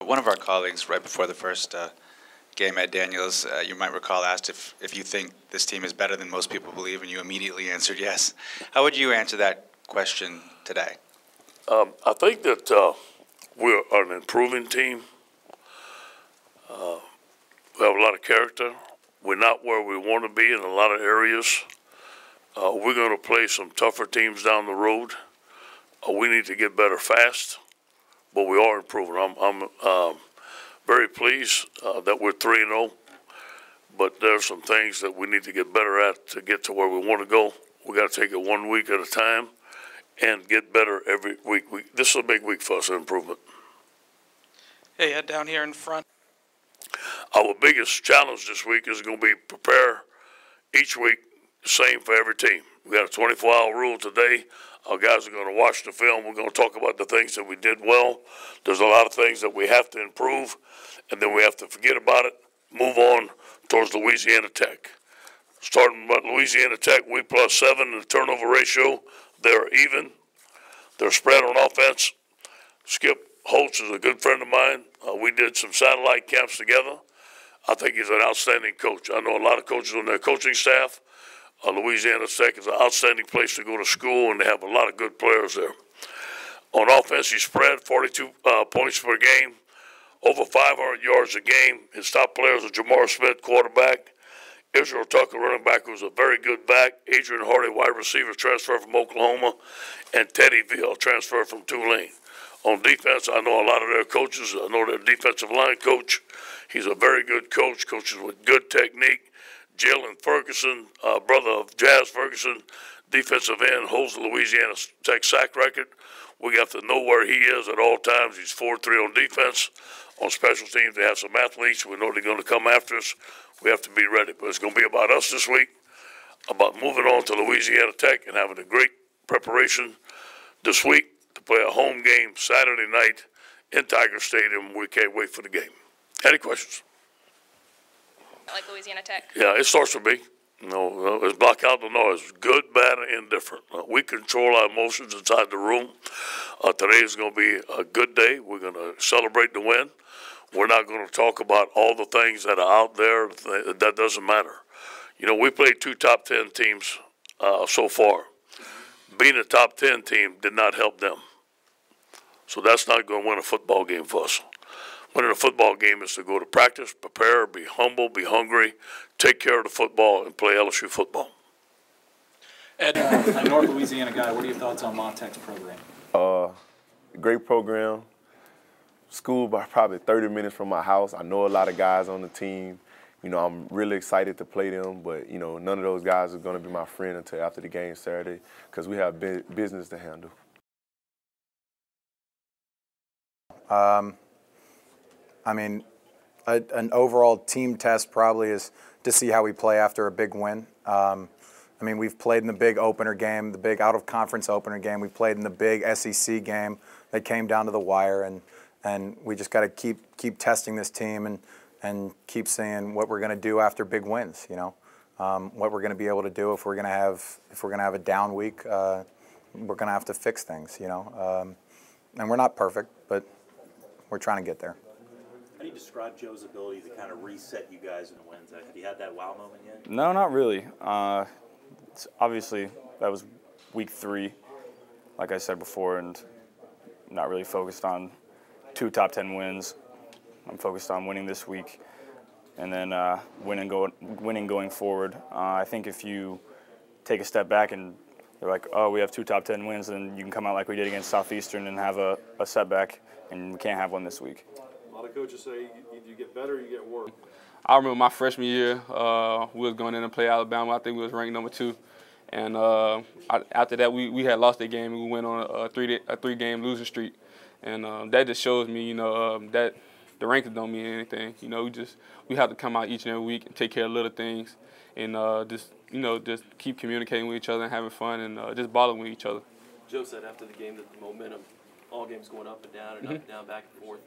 One of our colleagues, right before the first game at Daniels, you might recall, asked if you think this team is better than most people believe, and you immediately answered yes. How would you answer that question today? I think that we're an improving team. We have a lot of character. We're not where we want to be in a lot of areas. We're going to play some tougher teams down the road. We need to get better fast, but we are improving. I'm very pleased that we're 3-0, but there are some things that we need to get better at to get to where we want to go. We got to take it 1 week at a time and get better every week. This is a big week for us in improvement. Hey, down here in front. Our biggest challenge this week is going to be prepare each week the same for every team. We got a 24-hour rule today. Our guys are going to watch the film. We're going to talk about the things that we did well. There's a lot of things that we have to improve, and then we have to forget about it, move on towards Louisiana Tech. Starting with Louisiana Tech, we +7 in the turnover ratio. They're even. They're spread on offense. Skip Holtz is a good friend of mine. We did some satellite camps together. I think he's an outstanding coach. I know a lot of coaches on their coaching staff. Louisiana Tech is an outstanding place to go to school, and they have a lot of good players there. On offense, he spread 42 points per game, over 500 yards a game. His top players are Jamar Smith, quarterback, Israel Tucker, running back, who's a very good back, Adrian Hardy, wide receiver, transfer from Oklahoma, and Teddy Veal, transfer from Tulane. On defense, I know a lot of their coaches. I know their defensive line coach. He's a very good coach, coaches with good technique. Jalen Ferguson, brother of Jazz Ferguson, defensive end, holds the Louisiana Tech sack record. We have to know where he is at all times. He's 4-3 on defense. On special teams, they have some athletes. We know they're going to come after us. We have to be ready. But it's going to be about us this week, about moving on to Louisiana Tech and having a great preparation this week to play a home game Saturday night in Tiger Stadium. We can't wait for the game. Any questions? Like Louisiana Tech? Yeah, it starts with me. It's block out the noise. Good, bad, and indifferent. We control our emotions inside the room. Today is going to be a good day. We're going to celebrate the win. We're not going to talk about all the things that are out there. That doesn't matter. You know, we played 2 top 10 teams so far. Being a top 10 team did not help them. So that's not going to win a football game for us. Winning a football game is to go to practice, prepare, be humble, be hungry, take care of the football, and play LSU football. Ed, a North Louisiana guy, what are your thoughts on Montech's program? Great program. School by probably 30 minutes from my house. I know a lot of guys on the team. You know, I'm really excited to play them, but, you know, none of those guys are going to be my friend until after the game Saturday because we have business to handle. I mean, an overall team test probably is to see how we play after a big win. I mean, we've played in the big opener game, the big out-of-conference opener game. We played in the big SEC game that came down to the wire, and we just got to keep testing this team and keep seeing what we're going to do after big wins. You know, what we're going to be able to do if we're going to have a down week. We're going to have to fix things. You know, and we're not perfect, but we're trying to get there. How do you describe Joe's ability to kind of reset you guys in the wins? Have you had that wow moment yet? No, not really. Obviously, that was week 3, like I said before, and not really focused on 2 top 10 wins. I'm focused on winning this week and then winning going forward. I think if you take a step back and you're like, oh, we have 2 top 10 wins, then you can come out like we did against Southeastern and have a setback, and we can't have one this week. A lot of coaches say either you get better or you get worse. I remember my freshman year, we was going in and play Alabama. I think we was ranked number 2. And after that, we had lost that game, and we went on a 3-game losing streak. And that just shows me, you know, that the rankings don't mean anything. You know, we have to come out each and every week and take care of little things, and just keep communicating with each other and having fun and just balling with each other. Joe said after the game that the momentum, all games going up and down, back and forth.